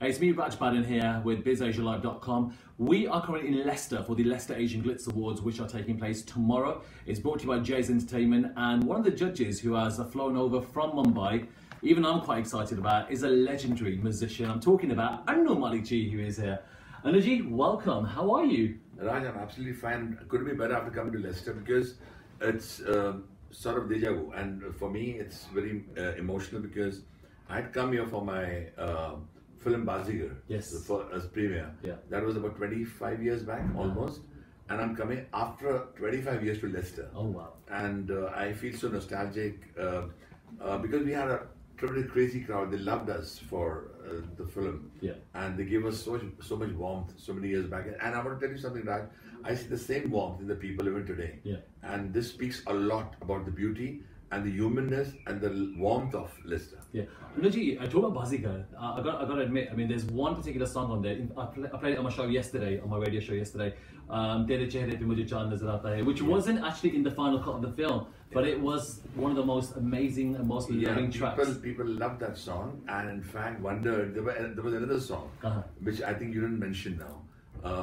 Hey, it's me, Baddhan here with BizAsiaLive.com. We are currently in Leicester for the Leicester Asian Glitz Awards, which are taking place tomorrow. It's brought to you by Jay's Entertainment, and one of the judges who has flown over from Mumbai, even I'm quite excited about, is a legendary musician. I'm talking about Anu Malik who is here. Anuji, welcome. How are you? Raj, I'm absolutely fine. Couldn't be better after coming to Leicester because it's sort of deja vu, and for me it's very emotional because I had come here for my film Bazigar, yes, as premiere. Yeah. That was about 25 years back almost, and I'm coming after 25 years to Leicester. Oh wow! And I feel so nostalgic because we had a crazy crowd. They loved us for the film, yeah, and they gave us so much warmth so many years back. And I want to tell you something, Raj. I see the same warmth in the people even today. Yeah. And this speaks a lot about the beauty and the humanness and the warmth of Leicester. Yeah. Anuji, I talk about Bazigar. I got to admit, I mean, there's one particular song on there. I played it on my show yesterday, on my radio show yesterday. Tere Chehre Pe Mujhe Chand Nazar Aata Hai, which wasn't actually in the final cut of the film, but it was one of the most amazing and most loving tracks. People loved that song, and in fact wondered there was another song which I think you didn't mention now.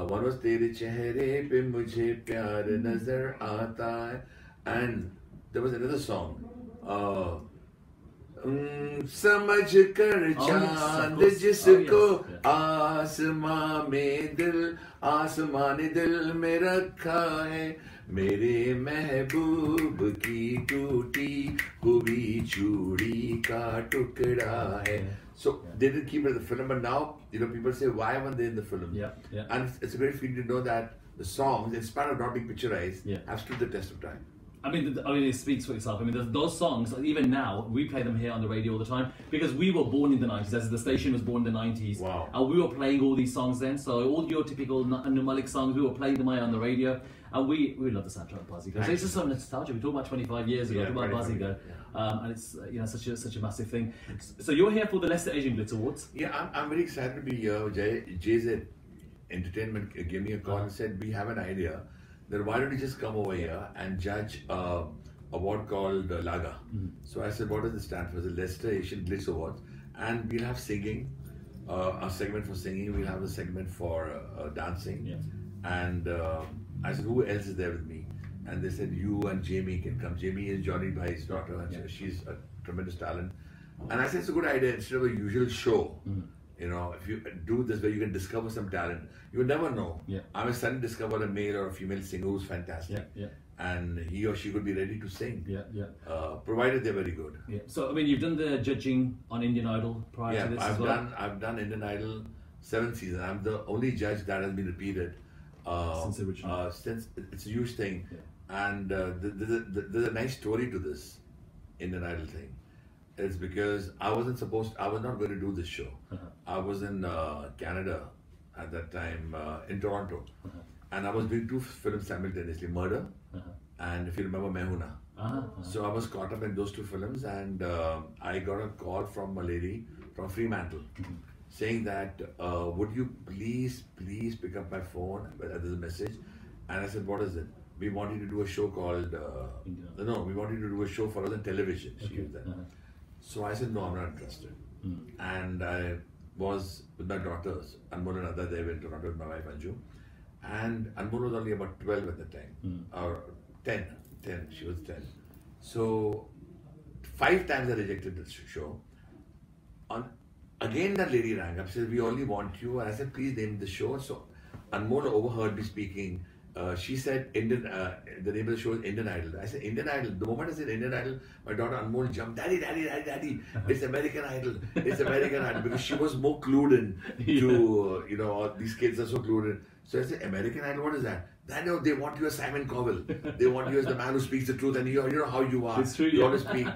One was Tere Chehre Pe Mujhe Pyar Nazar Aata Hai, and there was another song. समझ कर चांद जिसको आसमां ने दिल में रखा है मेरे महबूब की टूटी हुई चूड़ी का टुकड़ा है. So they didn't keep it in the film, but now people say, why weren't they in the film? Yeah. And it's a great feeling to know that the songs, in spite of not being picturized, have stood the test of time. I mean, it speaks for itself. I mean, those songs, even now, we play them here on the radio all the time because we were born in the 90s, as the station was born in the 90s. Wow. And we were playing all these songs then. So all your typical Anu Malik songs, we were playing them on the radio. And we love the soundtrack of Bazigar. So it's just some nostalgia. We talked about 25 years ago, about Bazigar. And it's such a massive thing. So you're here for the Leicester Asian Glitz Awards. Yeah, I'm very excited to be here. Jay's Entertainment gave me a call and said, we have an idea. Then why don't you just come over here and judge a award called Laga? So I said, what does it stand for? It's the Leicester Asian Glitz Awards, and we'll have singing, a segment for singing. We'll have a segment for dancing, and I said, who else is there with me? And they said, you and Jamie can come. Jamie is Johnny Bhai's daughter, and she's a tremendous talent. And I said, it's a good idea instead of a usual show. If you do this where you can discover some talent, you will never know. I may suddenly discover a male or a female singer who's fantastic, and he or she could be ready to sing. Provided they're very good. So I mean, you've done the judging on Indian Idol prior to this as well. I've done Indian Idol 7 seasons. I'm the only judge that has been repeated since originally. Since it's a huge thing, and there's a nice story to this Indian Idol thing. It's because I was not going to do this show. I was in Canada at that time, in Toronto, and I was doing 2 films simultaneously, Murder and, if you remember, Mehuna. So I was caught up in those 2 films, and I got a call from a lady from Fremantle saying that, would you please pick up my phone, there's a message. And I said, what is it? We want you to do a show called, we want you to do a show for us on television. She used that. So I said, no, I'm not interested. And I was with my daughters, Anmol and Ada, they went to Toronto with my wife Anju. And Anmol was only about 12 at the time, or 10, she was 10. So 5 times I rejected the show. Again that lady rang up, said, we only want you. And I said, please name the show. So Anmol overheard me speaking. She said, the name of the show is Indian Idol. I said, Indian Idol. The moment I said Indian Idol, my daughter Anmol jumped, Daddy, it's American Idol. It's American Idol. Because she was more clued in to, these kids are so clued in. So I said, American Idol, what is that? They want you as Simon Cowell. They want you as the man who speaks the truth, and you know how you are. It's true, you always speak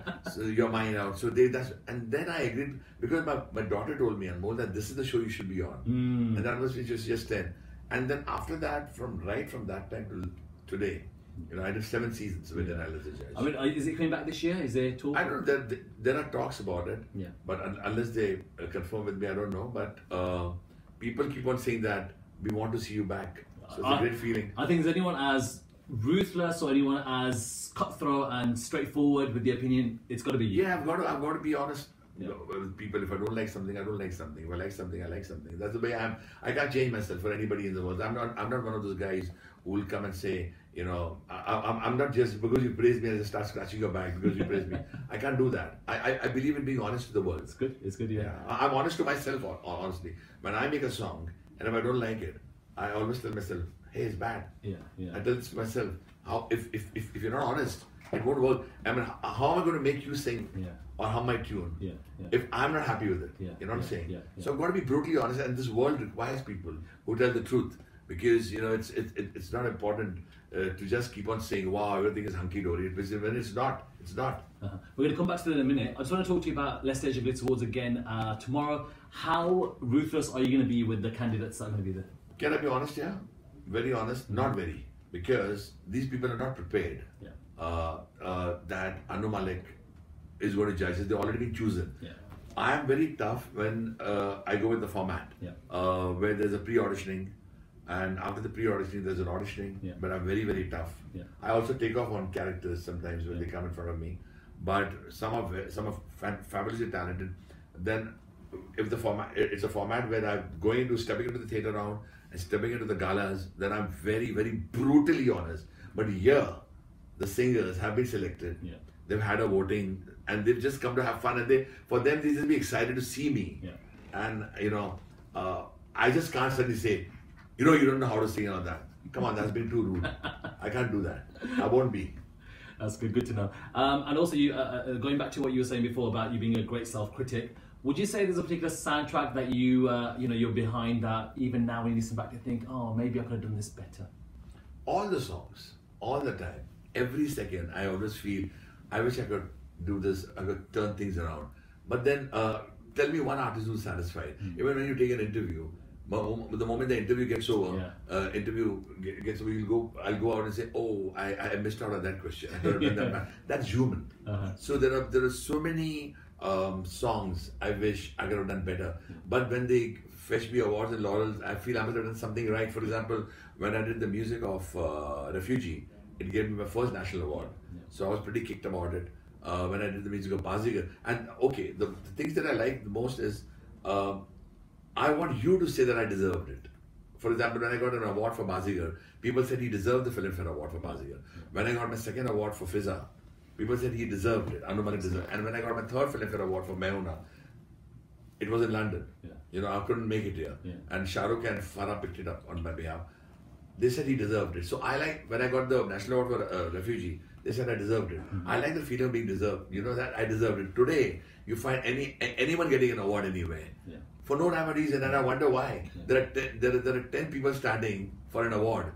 your mind out. So and then I agreed, because my daughter told me, Anmol, that this is the show you should be on. And that was just 10. And then after that, from that time till today, I did 7 seasons with Indian Idol as a judge. I mean, is it coming back this year? Is there talk? I don't know. There are talks about it. But unless they confirm with me, I don't know. But people keep on saying that we want to see you back. So it's a great feeling. I think, is anyone as ruthless or anyone as cutthroat and straightforward with the opinion? It's got to be you. Yeah, I've got to be honest with people. If I don't like something, I don't like something. If I like something, I like something. That's the way I am. I can't change myself for anybody in the world. I'm not one of those guys who will come and say, you know, I'm not just because you praise me, I just start scratching your back because you praise me. I can't do that. I believe in being honest to the world. It's good. It's good. Yeah. I'm honest to myself, honestly. When I make a song and if I don't like it, I always tell myself, hey, it's bad. Yeah. Yeah. I tell this to myself. How if you're not honest, it won't work. I mean, how am I going to make you sing? Yeah. Or hum my tune? Yeah. If I'm not happy with it, Yeah. you know what I'm saying? Yeah. So I've got to be brutally honest, and this world requires people who tell the truth, because you know it's not important to just keep on saying, wow, everything is hunky dory. When it's not, it's not. We're going to come back to that in a minute. I just want to talk to you about Leicester Asian Glitz Awards again tomorrow. How ruthless are you going to be with the candidates that are going to be there? Can I be honest here? Very honest? Not very, because these people are not prepared. Yeah. That Anu Malik is going to judge it. They've already been chosen. Yeah. I am very tough when I go with the format, where there's a pre-auditioning, and after the pre-auditioning there's an auditioning. Yeah. But I'm very, very tough. Yeah. I also take off on characters sometimes when they come in front of me. But some are fabulously talented. Then, if the format, it's a format where I'm stepping into the theatre round and stepping into the galas, then I'm very, very brutally honest. But here, the singers have been selected. Yeah. They've had a voting, and they've just come to have fun. And for them, they just be excited to see me. Yeah. And you know, I just can't suddenly say, you know, you don't know how to sing and all that. Come on, that's been too rude. I can't do that. I won't be. That's good. Good to know. And also, you going back to what you were saying before about you being a great self-critic. Would you say there's a particular soundtrack that you're behind that even now when you listen back you think, oh, maybe I could have done this better? All the songs, all the time, every second, I always feel, I wish I could do this, I could turn things around. But then, tell me one artist who's satisfied. Even when you take an interview, the moment the interview gets over, I'll go out and say, oh, I missed out on that question. I could have done that back. That's human. So there are so many songs I wish I could have done better. But when they fetch me awards and laurels, I feel I must have done something right. For example, when I did the music of Refugee, it gave me my first national award. So I was pretty kicked about it. When I did the music of Bazigar. And okay, the things that I like the most is, I want you to say that I deserved it. For example, when I got an award for Bazigar, people said he deserved the Filmfare Award for Bazigar. When I got my second award for Fizza, people said he deserved it. Anu Malik deserved it. And when I got my third Filmfare Award for Mehuna, it was in London. Yeah. You know, I couldn't make it here. Yeah. And Shah Rukh and Farah picked it up on my behalf. They said he deserved it. So I like, when I got the National Award for Refugee, they said I deserved it. I like the feeling of being deserved. You know that I deserved it. Today, you find anyone getting an award anywhere. Yeah. For no rhyme or reason, and I wonder why. Yeah. There are 10 people standing for an award.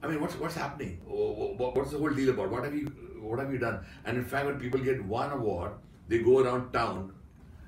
I mean, what's happening? What's the whole deal about? What have you done? And in fact, when people get one award, they go around town.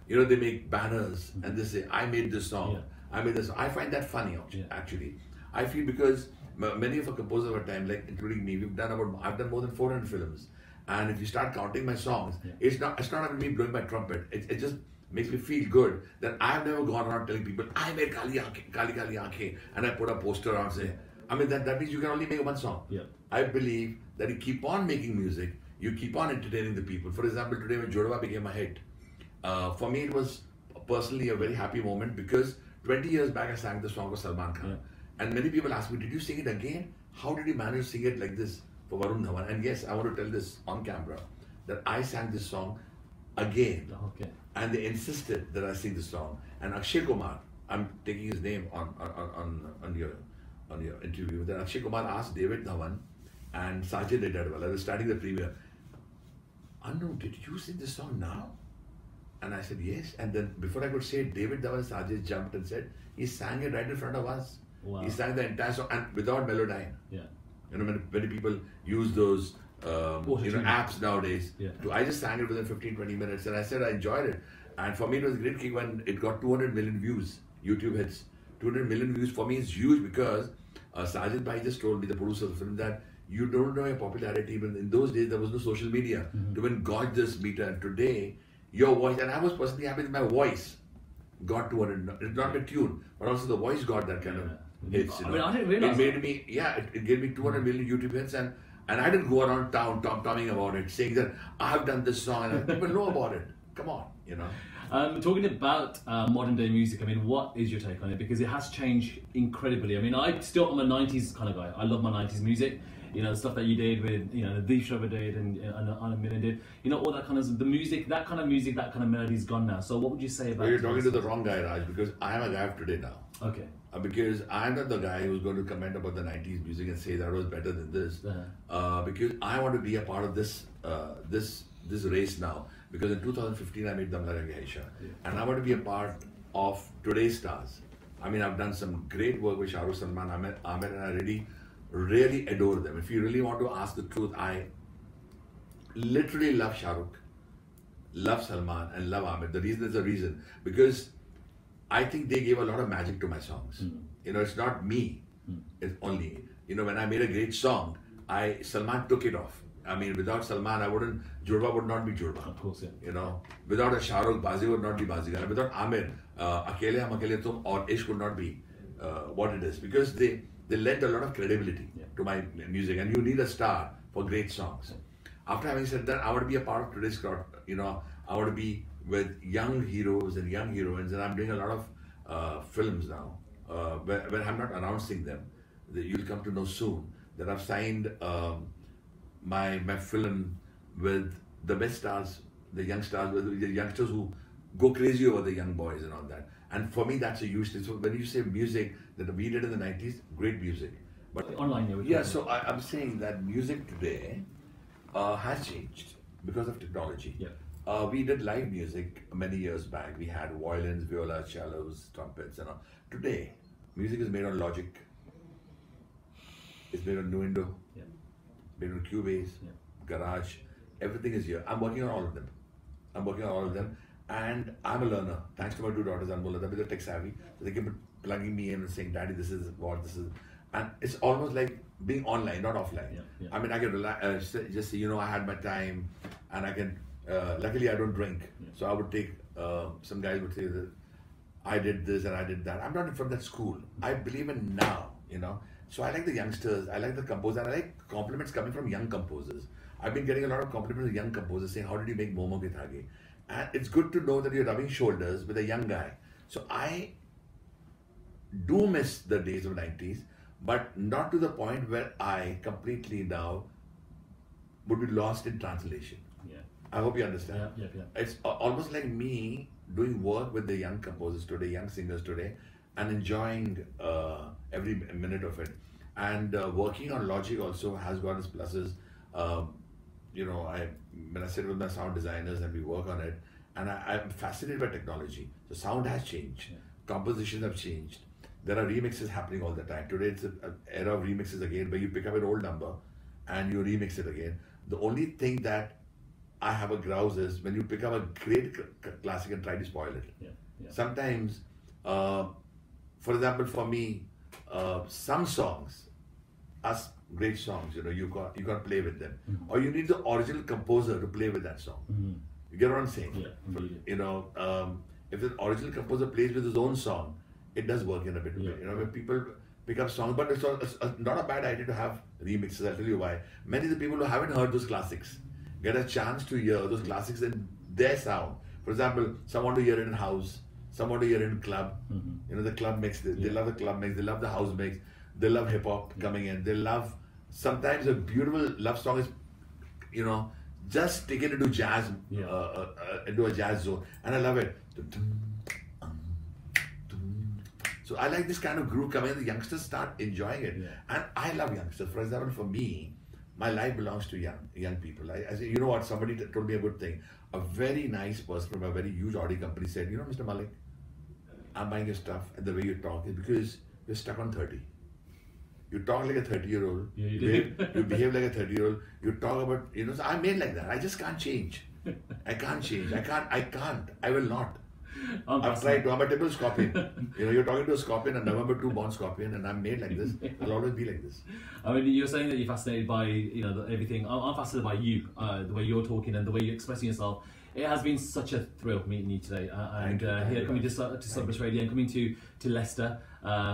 You know, they make banners and they say, "I made this song. Yeah. I made this." I find that funny, actually. I feel because many of our composers of our time, like including me, I've done more than 400 films. And if you start counting my songs, it's not about me blowing my trumpet. It just makes me feel good that I've never gone around telling people, I made Kali Aankhein, and I put a poster around saying, I mean, that means you can only make one song. Yeah. I believe that you keep on making music, you keep on entertaining the people. For example, today when Jodwa became a hit, for me it was personally a very happy moment because 20 years back I sang the song of Salman Khan. Yeah. And many people ask me, did you sing it again? How did you manage to sing it like this for Varun Dhawan? And yes, I want to tell this on camera, that I sang this song again. Okay. And they insisted that I sing the song. And Akshay Kumar, I'm taking his name on your interview, that Akshay Kumar asked David Dhawan and Sajid Dadwal, I was starting the premiere, Anu, did you sing this song now? And I said, yes. And then before I could say it, David Dhawan and Sajid jumped and said, he sang it right in front of us. Wow. He sang the entire song and without melodyne. Yeah. You know, many people use those apps nowadays. Yeah. I just sang it within 15-20 minutes and I said I enjoyed it. And for me it was a great kick when it got 200 million views, YouTube hits. 200 million views for me is huge because Sajid Bhai just told me, the producer of the film, that you don't know your popularity. Even in those days there was no social media to even gauge this meter. And today, your voice, and I was personally happy that my voice got 200, it's not my tune, but also the voice got that kind of hits. You know? I didn't realize it made me, it gave me 200 million YouTube hits, and I didn't go around town talking about it, saying that I have done this song, and people know about it. come on, you know. Talking about modern day music, I mean, what is your take on it? Because it has changed incredibly. I mean, I'm a 90s kind of guy. I love my 90s music. You know, the stuff that you did with, you know, the Deep Shover did and Anu Malik did. You know, all that kind of, the music, that kind of melody is gone now. So what would you say about Well, you're talking to the wrong guy, Raj, because I am a guy of today now. Okay. Because I'm not the guy who's going to comment about the 90s music and say that was better than this. Because I want to be a part of this this race now. Because in 2015 I made Dam Lagenge Hai Sha. And I want to be a part of today's stars. I mean, I've done some great work with Shah Rukh, Salman, Amir, and I really adore them. If you really want to ask the truth, I literally love Shah Rukh, love Salman, and love Amir. There's a reason. Because I think they gave a lot of magic to my songs. You know, it's not me. It's only, you know, when I made a great song, Salman took it off. I mean, without Salman, Jurba would not be Jurba. Of course, yeah. You know, without a Shah Rukh, Bazi would not be Bazigar. Without Amir, Akele Hum Akele Tum or Ishq would not be what it is. Because they lent a lot of credibility to my music. And you need a star for great songs. After having said that, I want to be a part of today's crowd. You know, I want to be with young heroes and young heroines. And I'm doing a lot of films now. When I'm not announcing them, you'll come to know soon that I've signed my film with the best stars, the young stars, the youngsters who go crazy over the young boys and all that. And for me, that's a huge thing. So when you say music that we did in the 90s, great music. But online, yeah. So I'm saying that music today has changed because of technology. Yeah. We did live music many years back. We had violins, violas, cellos, trumpets, and all. Today, music is made on Logic. It's made on Nuendo. Yeah. Made on Cubase, Garage. Everything is here. I'm working on all of them. And I'm a learner. Thanks to my two daughters, Anu Malik, they're tech savvy. So they keep plugging me in and saying, Daddy, this is what this is. And it's almost like being online, not offline. I mean, I can relax, just say, you know, I had my time, and I can, luckily I don't drink. So I would take, some guys would say that I did this and I did that. I'm not from that school. I believe in now, you know. So I like the youngsters, I like the composers, and I like compliments coming from young composers. I've been getting a lot of compliments from young composers saying, how did you make Momo Ke Dhage? And it's good to know that you're rubbing shoulders with a young guy. So I do miss the days of the 90s, but not to the point where I completely now would be lost in translation. Yeah. I hope you understand. Yeah. It's almost like me doing work with the young composers today, young singers today, and enjoying every minute of it. And working on Logic also has got its pluses. You know, when I sit with my sound designers and we work on it, and I'm fascinated by technology. The sound has changed, compositions have changed. There are remixes happening all the time. Today it's an era of remixes again, where you pick up an old number and you remix it again. The only thing that I have a grouse is when you pick up a great classic and try to spoil it. Sometimes, for example, for me, some songs are great songs, you know, you got to play with them. Or you need the original composer to play with that song. You get what I'm saying? Yeah, you know, if the original composer plays with his own song, it does work in a bit. You know, when people pick up songs, but it's not a bad idea to have remixes. I'll tell you why. Many of the people who haven't heard those classics get a chance to hear those classics in their sound. For example, some want to hear it in house, some want to hear it in club. You know, the club mix, they love the club mix, they love the house mix, they love hip hop coming in, they love, sometimes a beautiful love song is, you know, just taken into jazz, into a jazz zone, and I love it. So I like this kind of groove coming in, the youngsters start enjoying it. And I love youngsters. For example, for me, my life belongs to young people. I say, you know what, somebody told me a good thing. A very nice person from a very huge audio company said, you know, Mr. Malik, I'm buying your stuff, and the way you talk is because you're stuck on 30. You talk like a 30-year-old. You behave like a 30-year-old. You talk about, you know, so I'm made like that. I just can't change. I can't change. I can't. I will not. I've tried to. I'm a typical scorpion. You know, you're talking to a scorpion, a November 2 born scorpion, and I'm made like this. I'll always be like this. I mean, you're saying that you're fascinated by, you know, everything. I'm fascinated by you, the way you're talking and the way you're expressing yourself. It has been such a thrill meeting you today, and here coming to Subbase Radio and coming to Leicester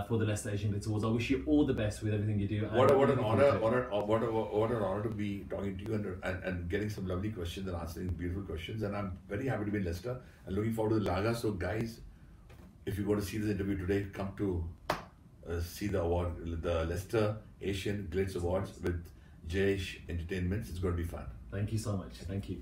for the Leicester Asian Glitz Awards. I wish you all the best with everything you do. What an honor to be talking to you and getting some lovely questions and answering beautiful questions. And I'm very happy to be in Leicester and looking forward to the Laga. So guys, if you go to see this interview today, come to see the award, the Leicester Asian Glitz Awards with Jayesh Entertainments. It's going to be fun. Thank you so much. Thank you.